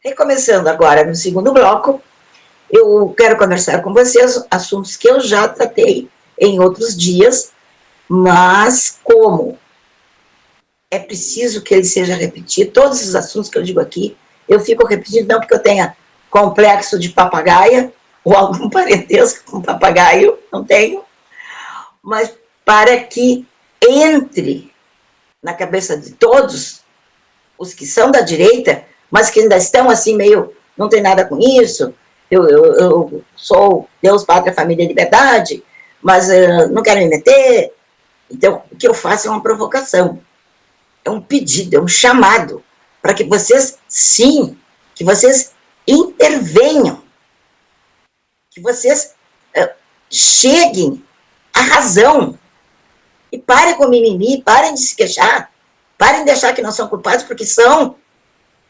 Recomeçando agora no segundo bloco, eu quero conversar com vocês assuntos que eu já tratei em outros dias, mas como é preciso que ele seja repetido, todos os assuntos que eu digo aqui, eu fico repetindo, não porque eu tenha complexo de papagaia, ou algum parentesco com papagaio, não tenho, mas para que entre na cabeça de todos os que são da direita, mas que ainda estão assim meio, não tem nada com isso, eu sou Deus, Pátria, Família e Liberdade, mas não quero me meter. Então, o que eu faço é uma provocação, é um pedido, é um chamado, para que vocês, sim, que vocês intervenham, que vocês cheguem à razão, e parem com mimimi, parem de se queixar, parem de achar que não são culpados, porque são,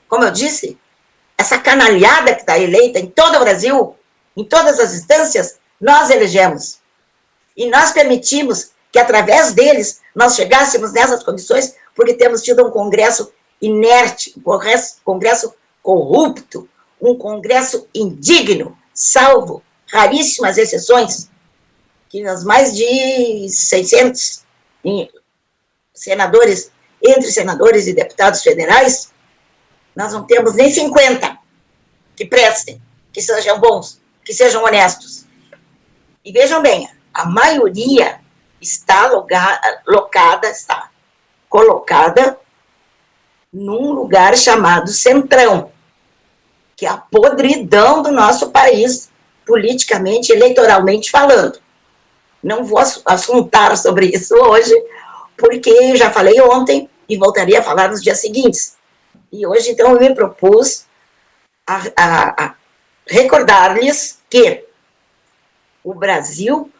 como eu disse, essa canalhada que está eleita em todo o Brasil, em todas as instâncias, nós elegemos. E nós permitimos que, através deles, nós chegássemos nessas condições, porque temos tido um Congresso inerte, um Congresso corrupto, um Congresso indigno, salvo raríssimas exceções, que nas mais de 600 senadores, entre senadores e deputados federais, nós não temos nem 50 que prestem, que sejam bons, que sejam honestos. E vejam bem, a maioria está colocada num lugar chamado Centrão, que é a podridão do nosso país, politicamente, eleitoralmente falando. Não vou assuntar sobre isso hoje, porque eu já falei ontem e voltaria a falar nos dias seguintes. E hoje, então, eu me propus a recordar-lhes que o Brasil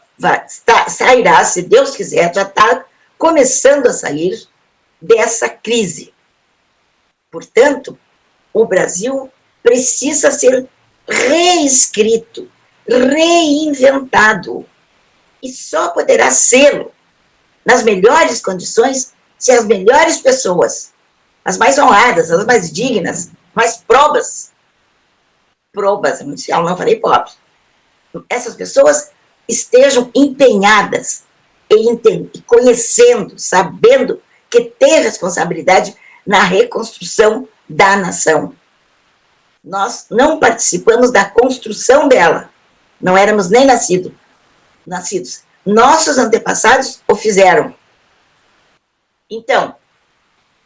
sairá, se Deus quiser, já está começando a sair dessa crise. Portanto, o Brasil precisa ser reescrito, reinventado, e só poderá ser nas melhores condições se as melhores pessoas, as mais honradas, as mais dignas, mais probas, inicial, não falei pobre, essas pessoas estejam empenhadas e conhecendo, sabendo que tem responsabilidade na reconstrução da nação. Nós não participamos da construção dela, não éramos nem nascidos. Nossos antepassados o fizeram. Então,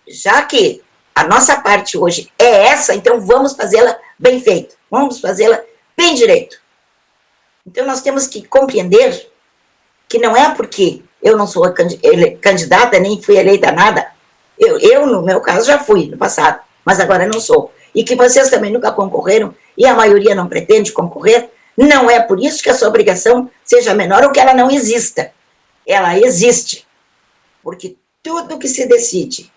já que a nossa parte hoje é essa, então vamos fazê-la bem feita, vamos fazê-la bem direito. Então nós temos que compreender que não é porque eu não sou candidata, nem fui eleita a nada, eu, no meu caso, já fui no passado, mas agora não sou. E que vocês também nunca concorreram, e a maioria não pretende concorrer, não é por isso que a sua obrigação seja menor ou que ela não exista. Ela existe. Porque tudo que se decide,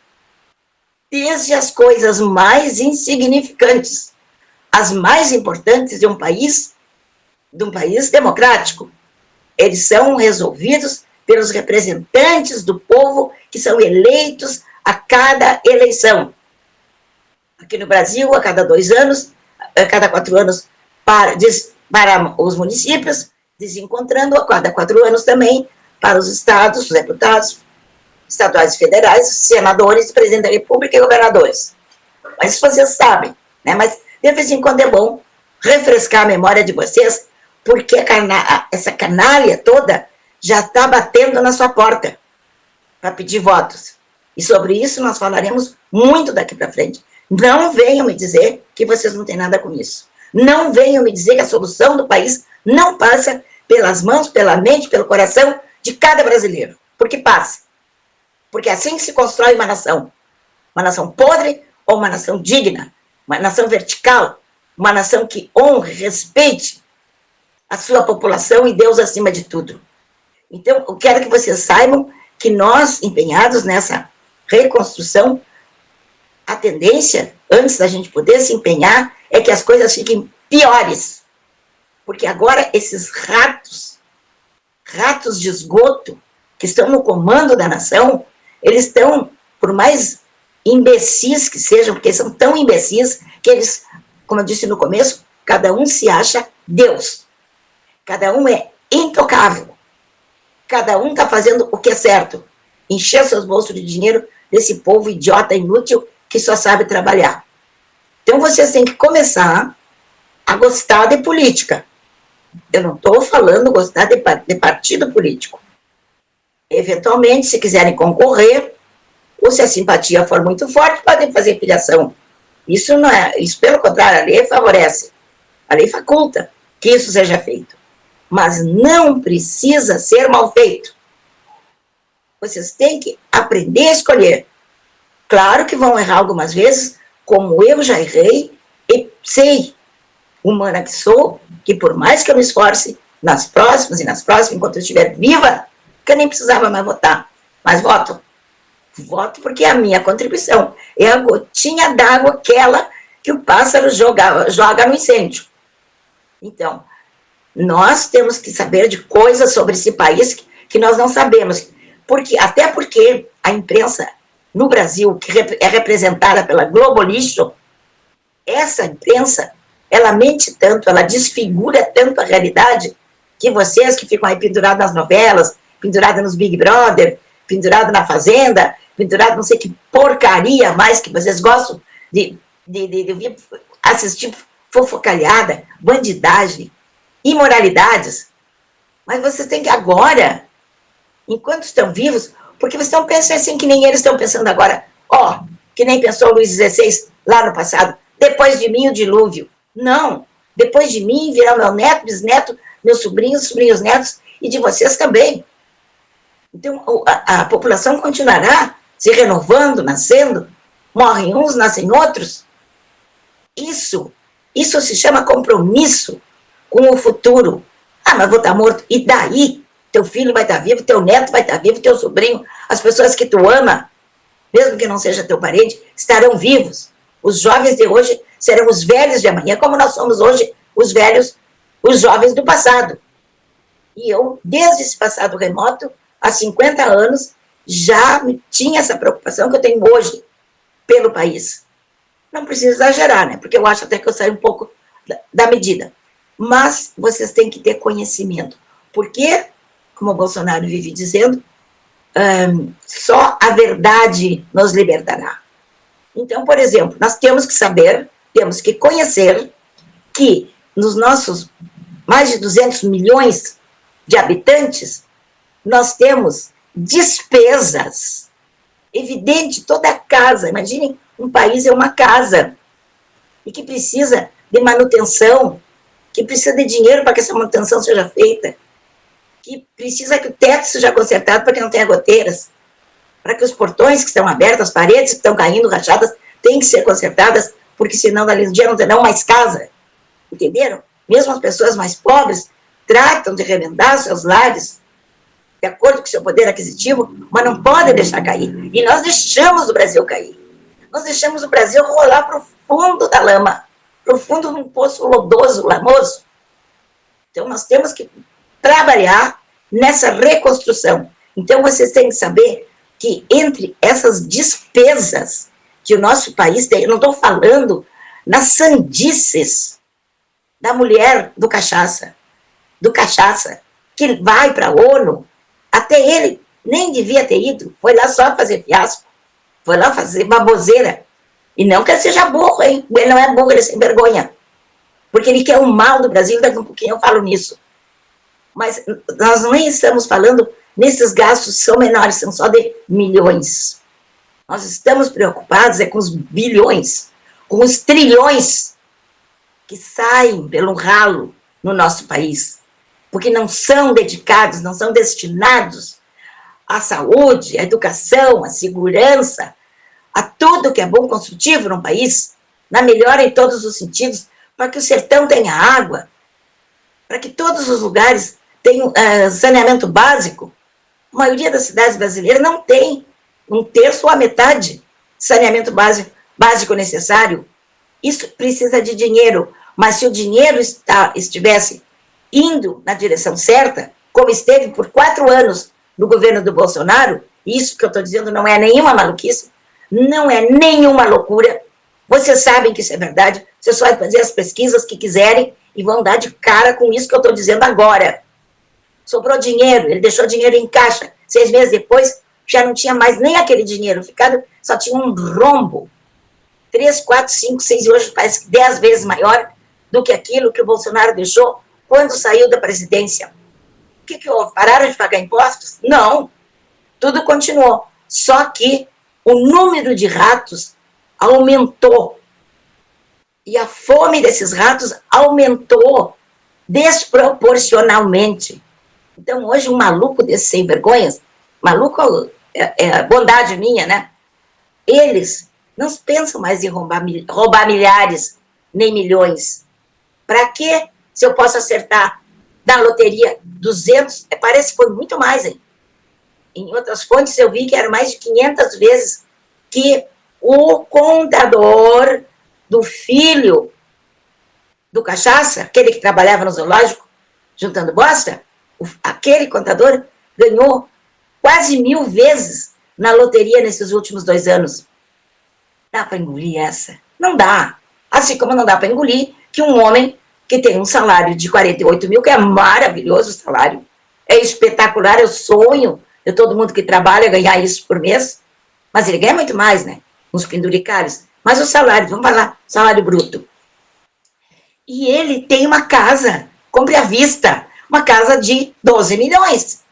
desde as coisas mais insignificantes, as mais importantes de um país democrático, eles são resolvidos pelos representantes do povo que são eleitos a cada eleição. Aqui no Brasil, a cada 2 anos, a cada 4 anos, para os municípios, desencontrando a cada 4 anos também para os estados, os deputados estaduais e federais, senadores, presidente da República e governadores. Mas vocês sabem, né? Mas de vez em quando é bom refrescar a memória de vocês, porque essa canalha toda já está batendo na sua porta para pedir votos. E sobre isso nós falaremos muito daqui para frente. Não venham me dizer que vocês não têm nada com isso. Não venham me dizer que a solução do país não passa pelas mãos, pela mente, pelo coração de cada brasileiro. Porque passa. Porque é assim que se constrói uma nação. Uma nação podre ou uma nação digna. Uma nação vertical. Uma nação que honre, respeite a sua população e Deus acima de tudo. Então, eu quero que vocês saibam que nós, empenhados nessa reconstrução, a tendência, antes da gente poder se empenhar, é que as coisas fiquem piores. Porque agora esses ratos de esgoto, que estão no comando da nação, eles estão, por mais imbecis que sejam, porque são tão imbecis, que eles como eu disse no começo, cada um se acha Deus. Cada um é intocável. Cada um está fazendo o que é certo. Encher seus bolsos de dinheiro desse povo idiota, inútil, que só sabe trabalhar. Então, vocês têm que começar a gostar de política. Eu não estou falando gostar de partido político. Eventualmente, se quiserem concorrer, ou se a simpatia for muito forte, podem fazer filiação. Isso não é, isso pelo contrário, a lei favorece, a lei faculta que isso seja feito. Mas não precisa ser mal feito. Vocês têm que aprender a escolher. Claro que vão errar algumas vezes, como eu já errei, e sei, humana que sou, que por mais que eu me esforce, nas próximas, enquanto eu estiver viva, que eu nem precisava mais votar, mas voto. Voto porque é a minha contribuição, é a gotinha d'água aquela que o pássaro joga no incêndio. Então, nós temos que saber de coisas sobre esse país que nós não sabemos, até porque a imprensa no Brasil, que é representada pela Globo Lixo, essa imprensa, ela mente tanto, ela desfigura tanto a realidade, que vocês que ficam aí pendurados nas novelas, pendurados nos Big Brother, pendurados na Fazenda, pendurados não sei que porcaria mais que vocês gostam de assistir fofocalhada, bandidagem, imoralidades. Mas vocês têm que agora, enquanto estão vivos, porque vocês estão pensando assim que nem eles estão pensando agora, que nem pensou Luís XVI lá no passado, depois de mim o dilúvio. Não, depois de mim virá meu neto, bisneto, meus sobrinhos, sobrinhos netos, e de vocês também. Então, a população continuará se renovando, nascendo, morrem uns, nascem outros. Isso se chama compromisso com o futuro. Mas vou estar morto, e daí? Teu filho vai estar vivo, teu neto vai estar vivo, teu sobrinho, as pessoas que tu ama, mesmo que não seja teu parente, estarão vivos. Os jovens de hoje serão os velhos de amanhã, como nós somos hoje os velhos, os jovens do passado. E eu, desde esse passado remoto, há 50 anos, já tinha essa preocupação que eu tenho hoje pelo país. Não preciso exagerar, né? Porque eu acho até que eu saio um pouco da medida. Mas vocês têm que ter conhecimento. Porque, como o Bolsonaro vive dizendo, só a verdade nos libertará. Então, por exemplo, nós temos que saber, temos que conhecer que nos nossos mais de 200 milhões de habitantes, nós temos despesas. Evidente, toda casa, imaginem, um país é uma casa, e que precisa de manutenção, que precisa de dinheiro para que essa manutenção seja feita, que precisa que o teto seja consertado para que não tenha goteiras, para que os portões que estão abertos, as paredes que estão caindo, rachadas, têm que ser consertadas, porque senão, dali no dia, não terão mais casa. Entenderam? Mesmo as pessoas mais pobres tratam de remendar seus lares, de acordo com o seu poder aquisitivo, mas não podem deixar cair. E nós deixamos o Brasil cair. Nós deixamos o Brasil rolar para o fundo da lama, para o fundo de um poço lodoso, lamoso. Então, nós temos que trabalhar nessa reconstrução. Então, vocês têm que saber que entre essas despesas que o nosso país tem, eu não estou falando nas sandices da mulher do cachaça, que vai para a ONU, até ele nem devia ter ido, foi lá só fazer fiasco, foi lá fazer baboseira. E não que ele seja burro, hein? Ele não é burro, ele é sem vergonha. Porque ele quer o mal do Brasil, daqui um pouquinho eu falo nisso. Mas nós não estamos falando nesses gastos que são menores, são só de milhões. Nós estamos preocupados com os bilhões, com os trilhões que saem pelo ralo no nosso país, porque não são dedicados, não são destinados à saúde, à educação, à segurança, a tudo que é bom construtivo num país, na melhora em todos os sentidos, para que o sertão tenha água, para que todos os lugares tenham saneamento básico. A maioria das cidades brasileiras não tem um terço ou a metade de saneamento básico necessário. Isso precisa de dinheiro, mas se o dinheiro estivesse indo na direção certa, como esteve por 4 anos no governo do Bolsonaro, isso que eu estou dizendo não é nenhuma maluquice, não é nenhuma loucura, vocês sabem que isso é verdade, Vocês podem fazer as pesquisas que quiserem e vão dar de cara com isso que eu estou dizendo agora. Sobrou dinheiro, ele deixou dinheiro em caixa. 6 meses depois, já não tinha mais nem aquele dinheiro. Só tinha um rombo. 3, 4, 5, 6, e hoje parece que 10 vezes maior do que aquilo que o Bolsonaro deixou quando saiu da presidência. O que houve? Pararam de pagar impostos? Não. Tudo continuou. Só que o número de ratos aumentou. E a fome desses ratos aumentou desproporcionalmente. Então, hoje, um maluco desses sem vergonhas, maluco é bondade minha, né? Eles não pensam mais em roubar milhares, nem milhões. Para quê? Se eu posso acertar na loteria 200, parece que foi muito mais, hein? Em outras fontes eu vi que era mais de 500 vezes que o contador do filho do Cachaça, aquele que trabalhava no zoológico, juntando bosta, aquele contador ganhou quase 1000 vezes na loteria nesses últimos 2 anos. Dá para engolir essa? Não dá. Assim como não dá para engolir que um homem que tem um salário de 48 mil, que é maravilhoso o salário, é espetacular, é o sonho de todo mundo que trabalha ganhar isso por mês, mas ele ganha muito mais, né? Uns penduricários. Mas o salário, vamos falar, salário bruto. E ele tem uma casa, compre à vista, uma casa de 12 milhões.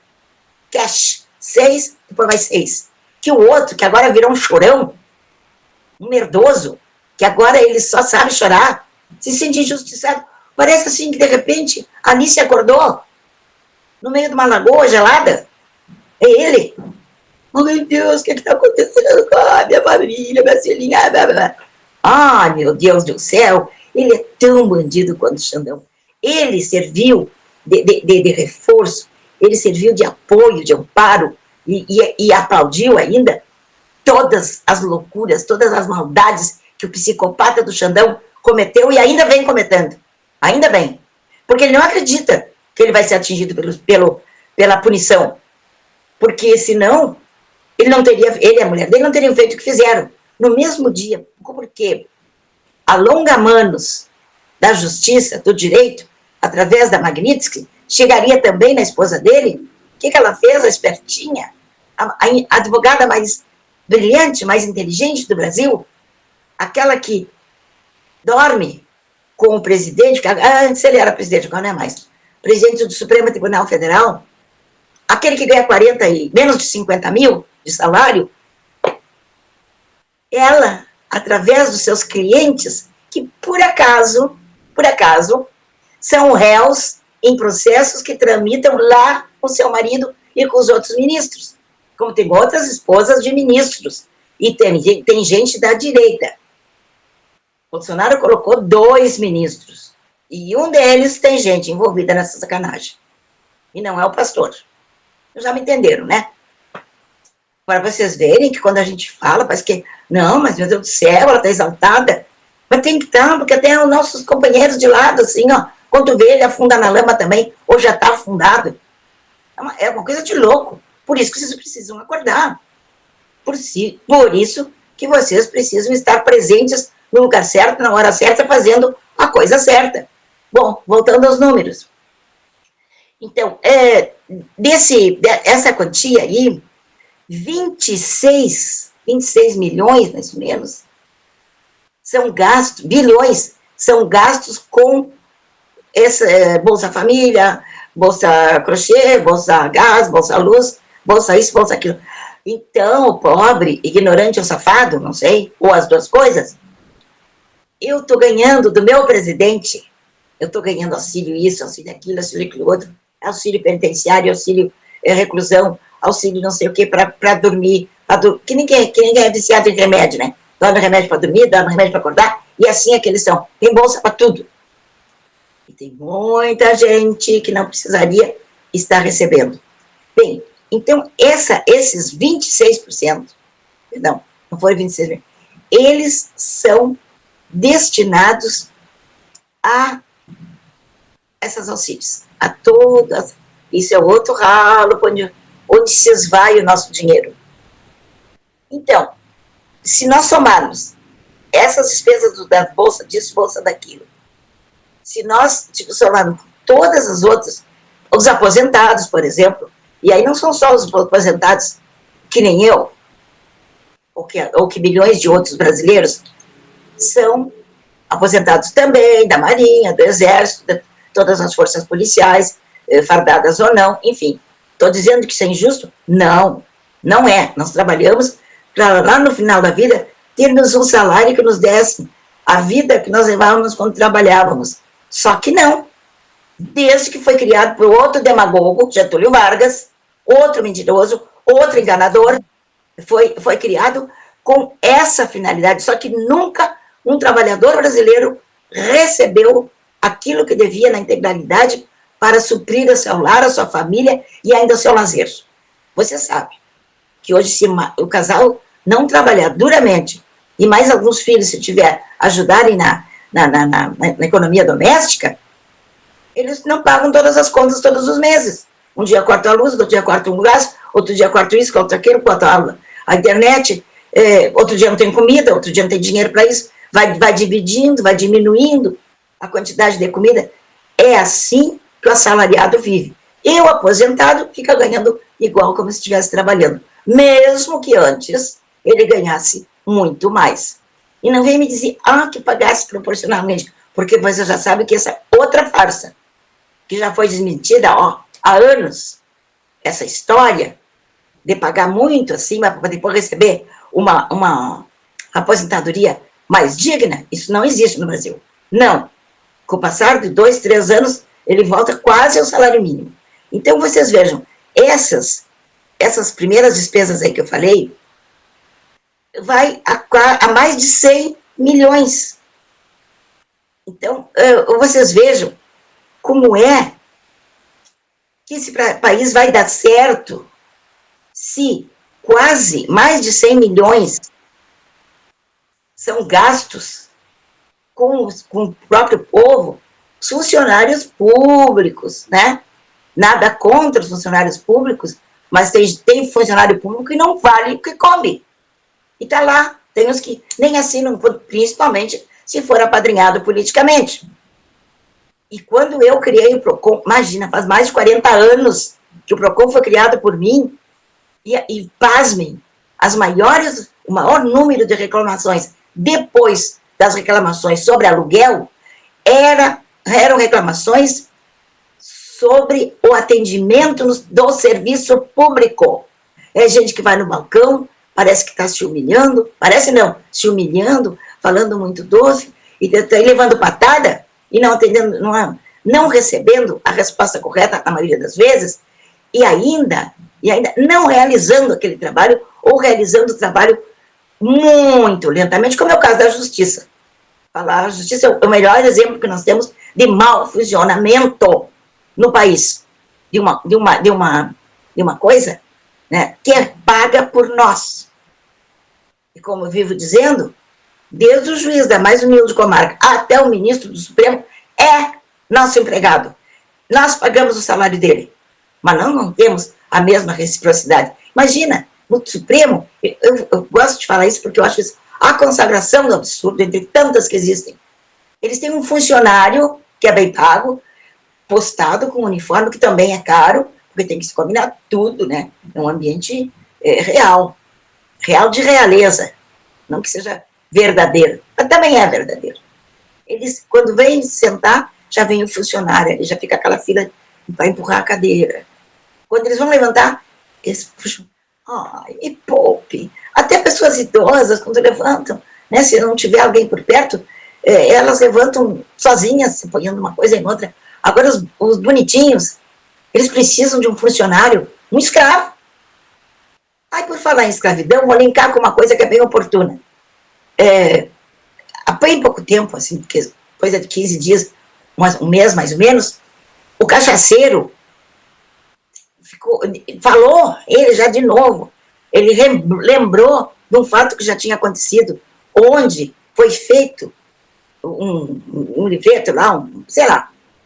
Cash, 6, depois mais 6. Que o outro, que agora virou um chorão, um merdoso, que agora ele só sabe chorar, se sente injustiçado. Parece assim que, de repente, a Alice acordou no meio de uma lagoa gelada. É ele. Oh, meu Deus, o que está acontecendo com a minha família, minha filhinha? Blá, blá. Ah, meu Deus do céu, ele é tão bandido quanto o Xandão. Ele serviu de reforço, ele serviu de apoio, de amparo, e aplaudiu ainda todas as loucuras, todas as maldades que o psicopata do Xandão cometeu e ainda vem cometendo. Ainda bem. Porque ele não acredita que ele vai ser atingido pela punição. Porque senão, ele e a mulher dele não teriam feito o que fizeram. No mesmo dia, porque a longa-manos da justiça, do direito, através da Magnitsky, chegaria também na esposa dele. O que ela fez, a espertinha? A advogada mais brilhante, mais inteligente do Brasil, aquela que dorme com o presidente, que antes ele era presidente, agora não é mais, presidente do Supremo Tribunal Federal, aquele que ganha 40 e menos de 50 mil de salário, ela, através dos seus clientes, que por acaso, são réus em processos que tramitam lá com seu marido e com os outros ministros, como tem outras esposas de ministros, e tem gente da direita. Bolsonaro colocou 2 ministros, e um deles tem gente envolvida nessa sacanagem, e não é o pastor. Já me entenderam, né? Para vocês verem que quando a gente fala, parece que, não, mas meu Deus do céu, ela está exaltada, mas tem que estar, porque tem os nossos companheiros de lado, assim, ó, quando tu vê ele afunda na lama também, ou já está afundado. É uma coisa de louco. Por isso que vocês precisam acordar. Por isso que vocês precisam estar presentes no lugar certo, na hora certa, fazendo a coisa certa. Bom, voltando aos números. Então, essa quantia aí, 26 milhões, mais ou menos, são gastos, bilhões, são gastos com essa Bolsa Família, Bolsa Crochê, Bolsa Gás, Bolsa Luz, Bolsa isso, Bolsa aquilo. Então, o pobre, ignorante ou safado, não sei, ou as duas coisas, eu estou ganhando do meu presidente, eu estou ganhando auxílio isso, auxílio aquilo outro, auxílio penitenciário, auxílio reclusão, auxílio não sei o que para dormir, que ninguém é viciado em remédio, né? Dorme remédio para dormir, dorme remédio para acordar, e assim é que eles são. Tem bolsa para tudo. E tem muita gente que não precisaria estar recebendo. Bem, então esses 26%, perdão, não foi 26%, eles são destinados a essas auxílios, a todas. Isso é outro ralo onde se esvai o nosso dinheiro. Então, se nós somarmos essas despesas da bolsa disso, bolsa daquilo. Se nós somando todas as outras, os aposentados, por exemplo, e aí não são só os aposentados que nem eu, ou que milhões de outros brasileiros, são aposentados também da Marinha, do Exército, de todas as forças policiais, fardadas ou não, enfim. Estou dizendo que isso é injusto? Não, não é. Nós trabalhamos para lá no final da vida termos um salário que nos desse a vida que nós levávamos quando trabalhávamos. Só que não. Desde que foi criado por outro demagogo, Getúlio Vargas, outro mentiroso, outro enganador, foi criado com essa finalidade. Só que nunca um trabalhador brasileiro recebeu aquilo que devia na integralidade para suprir o seu lar, a sua família e ainda o seu lazer. Você sabe que hoje, se o casal não trabalhar duramente e mais alguns filhos, se tiver, ajudarem na economia doméstica, eles não pagam todas as contas todos os meses. Um dia corta a luz, outro dia corta um gás, outro dia corta isso, corta aquilo, corta a internet, outro dia não tem comida, outro dia não tem dinheiro para isso. Vai dividindo, vai diminuindo a quantidade de comida. É assim que o assalariado vive. E o aposentado fica ganhando igual como se estivesse trabalhando. Mesmo que antes ele ganhasse muito mais. E não vem me dizer, que pagasse proporcionalmente, porque você já sabe que essa é outra farsa, que já foi desmentida há anos, essa história de pagar muito acima para depois receber uma aposentadoria mais digna, isso não existe no Brasil. Não. Com o passar de 2, 3 anos, ele volta quase ao salário mínimo. Então, vocês vejam, essas primeiras despesas aí que eu falei, vai a mais de 100 milhões. Então, vocês vejam como é que esse país vai dar certo se quase mais de 100 milhões são gastos com o próprio povo, os funcionários públicos, né? Nada contra os funcionários públicos, mas tem funcionário público que não vale o que come. E está lá, tem os que nem assinam, principalmente se for apadrinhado politicamente. E quando eu criei o PROCON, imagina, faz mais de 40 anos que o PROCON foi criado por mim, e pasmem, o maior número de reclamações depois das reclamações sobre aluguel eram reclamações sobre o atendimento do serviço público. É gente que vai no balcão, parece que está se humilhando, parece não, se humilhando, falando muito doce, e levando patada, e não atendendo, não recebendo a resposta correta na maioria das vezes, e ainda não realizando aquele trabalho, ou realizando o trabalho muito lentamente, como é o caso da justiça. A justiça é o melhor exemplo que nós temos de mau funcionamento no país, de uma coisa, né, que é paga por nós. E como eu vivo dizendo, desde o juiz da mais humilde comarca até o ministro do Supremo é nosso empregado. Nós pagamos o salário dele, mas não temos a mesma reciprocidade. Imagina, no Supremo, eu gosto de falar isso porque eu acho isso a consagração do absurdo entre tantas que existem. Eles têm um funcionário que é bem pago, postado com um uniforme que também é caro, porque tem que se combinar tudo, né? Num ambiente real de realeza, não que seja verdadeiro, mas também é verdadeiro. Eles, quando vêm sentar, já vem o funcionário, ele já fica aquela fila para empurrar a cadeira. Quando eles vão levantar, eles puxam, e poupe. Até pessoas idosas, quando levantam, né, se não tiver alguém por perto, elas levantam sozinhas, se apoiando uma coisa em outra. Agora, os bonitinhos, eles precisam de um funcionário, um escravo. Por falar em escravidão, vou linkar com uma coisa que é bem oportuna. Há bem pouco tempo, assim, coisa de 15 dias, um mês mais ou menos, o cachaceiro falou, ele já de novo, ele lembrou de um fato que já tinha acontecido, onde foi feito um livreto lá,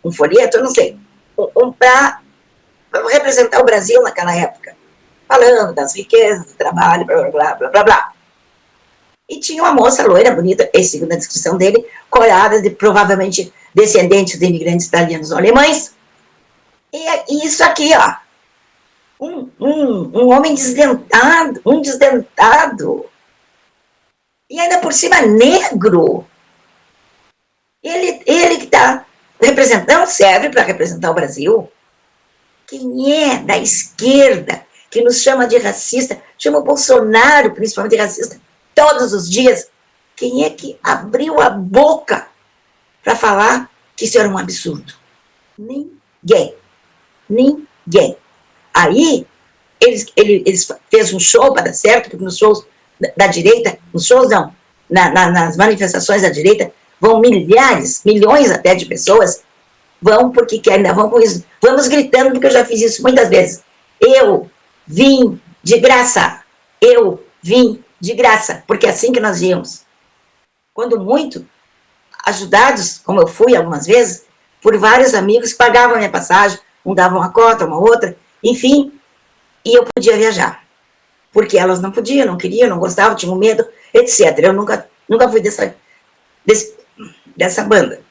um folheto, eu não sei, para representar o Brasil naquela época, falando das riquezas, do trabalho, blá, blá, blá, blá, blá. E tinha uma moça loira, bonita, segundo a descrição dele, corada, de provavelmente descendentes de imigrantes italianos ou alemães. E isso aqui, ó, um homem desdentado, e ainda por cima negro. Ele que está representando, serve para representar o Brasil. Quem é da esquerda que nos chama de racista, chama o Bolsonaro principalmente de racista todos os dias? Quem é que abriu a boca para falar que isso era um absurdo? Ninguém. Aí, eles fez um show para dar certo, porque nos shows da direita, nos shows não, nas manifestações da direita, vão milhares, milhões até de pessoas, vão porque querem, vamos gritando, porque eu já fiz isso muitas vezes. Eu vim de graça, porque é assim que nós íamos. Quando muito, ajudados, como eu fui algumas vezes, por vários amigos que pagavam a minha passagem, um dava uma cota, uma outra, enfim, e eu podia viajar. Porque elas não podiam, não queriam, não gostavam, tinham medo, etc. Eu nunca fui dessa banda.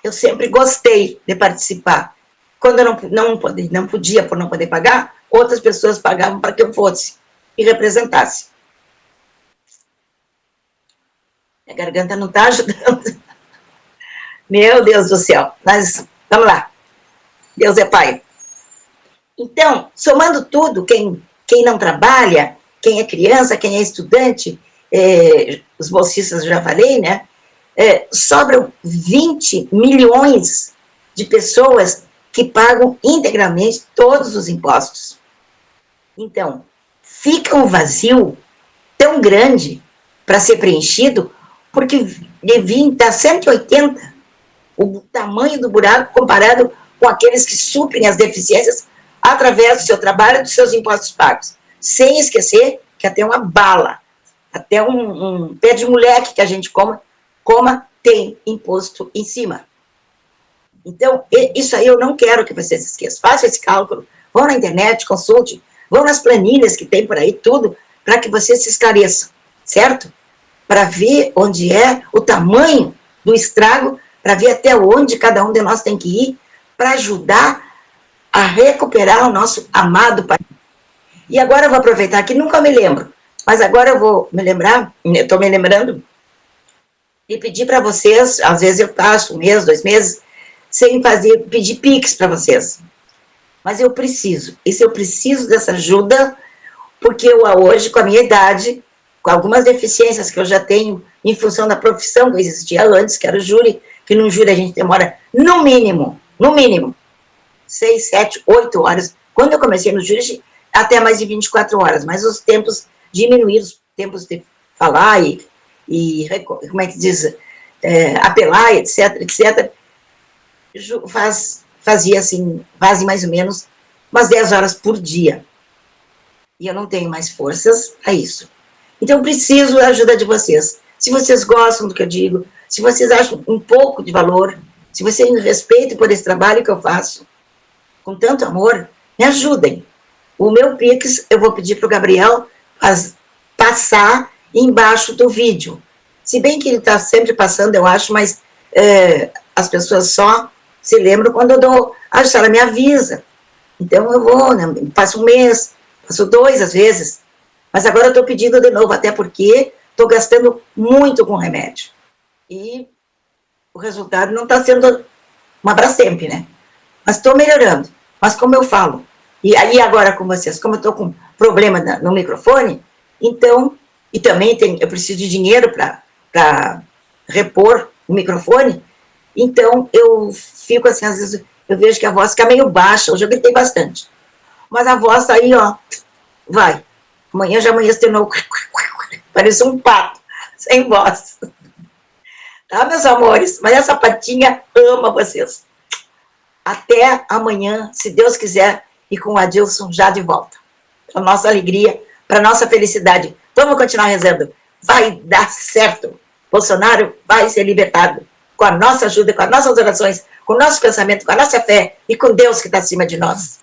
Eu sempre gostei de participar. Quando eu não podia, por não poder pagar, outras pessoas pagavam para que eu fosse e representasse. Minha garganta não está ajudando. Meu Deus do céu. Mas, vamos lá. Deus é Pai. Então, somando tudo, quem não trabalha, quem é criança, quem é estudante, os bolsistas eu já falei, né? Sobram 20 milhões de pessoas que pagam integralmente todos os impostos. Então, fica um vazio tão grande para ser preenchido, porque devia estar 180 o tamanho do buraco comparado com aqueles que suprem as deficiências através do seu trabalho e dos seus impostos pagos. Sem esquecer que até uma bala, até um pé de moleque que a gente coma, tem imposto em cima. Então, isso aí eu não quero que vocês esqueçam. Façam esse cálculo, vão na internet, consulte, vão nas planilhas que tem por aí, tudo, para que vocês se esclareçam, certo? Para ver onde é o tamanho do estrago, para ver até onde cada um de nós tem que ir, para ajudar a recuperar o nosso amado país. E agora eu vou aproveitar que nunca me lembro, mas agora eu vou me lembrar, estou me lembrando, e pedir para vocês, às vezes eu passo 1 mês, 2 meses, sem pedir Pix para vocês. Mas eu preciso dessa ajuda, porque eu hoje, com a minha idade, com algumas deficiências que eu já tenho, em função da profissão que existia antes, que era o júri, que no júri a gente demora, no mínimo, 6, 7, 8 horas. Quando eu comecei no júri, até mais de 24 horas, mas os tempos diminuíram, os tempos de falar e como é que diz, apelar, etc. Fazia assim, quase mais ou menos umas 10 horas por dia. E eu não tenho mais forças para isso. Então, eu preciso da ajuda de vocês. Se vocês gostam do que eu digo, se vocês acham um pouco de valor, se vocês me respeitam por esse trabalho que eu faço, com tanto amor, me ajudem. O meu Pix, eu vou pedir para o Gabriel passar embaixo do vídeo. Se bem que ele está sempre passando, eu acho, mas as pessoas só se lembram quando eu dou. A senhora me avisa. Então eu vou, né, passo 1 mês, passo 2 às vezes. Mas agora eu estou pedindo de novo, até porque estou gastando muito com remédio. E o resultado não está sendo uma Brastemp, né? Mas estou melhorando. Mas como eu falo, e aí agora com vocês, como eu estou com problema no microfone, então, e também eu preciso de dinheiro para repor o microfone, então eu fico assim, às vezes eu vejo que a voz fica meio baixa, hoje eu gritei bastante. Mas a voz tá aí, ó, vai. Amanhã já amanhece de novo, parece um pato, sem voz. Tá, meus amores? Mas essa patinha ama vocês. Até amanhã, se Deus quiser, e com o Adilson já de volta. Para nossa alegria, para nossa felicidade. Vamos continuar rezando. Vai dar certo. Bolsonaro vai ser libertado. Com a nossa ajuda, com as nossas orações, com o nosso pensamento, com a nossa fé e com Deus que está acima de nós.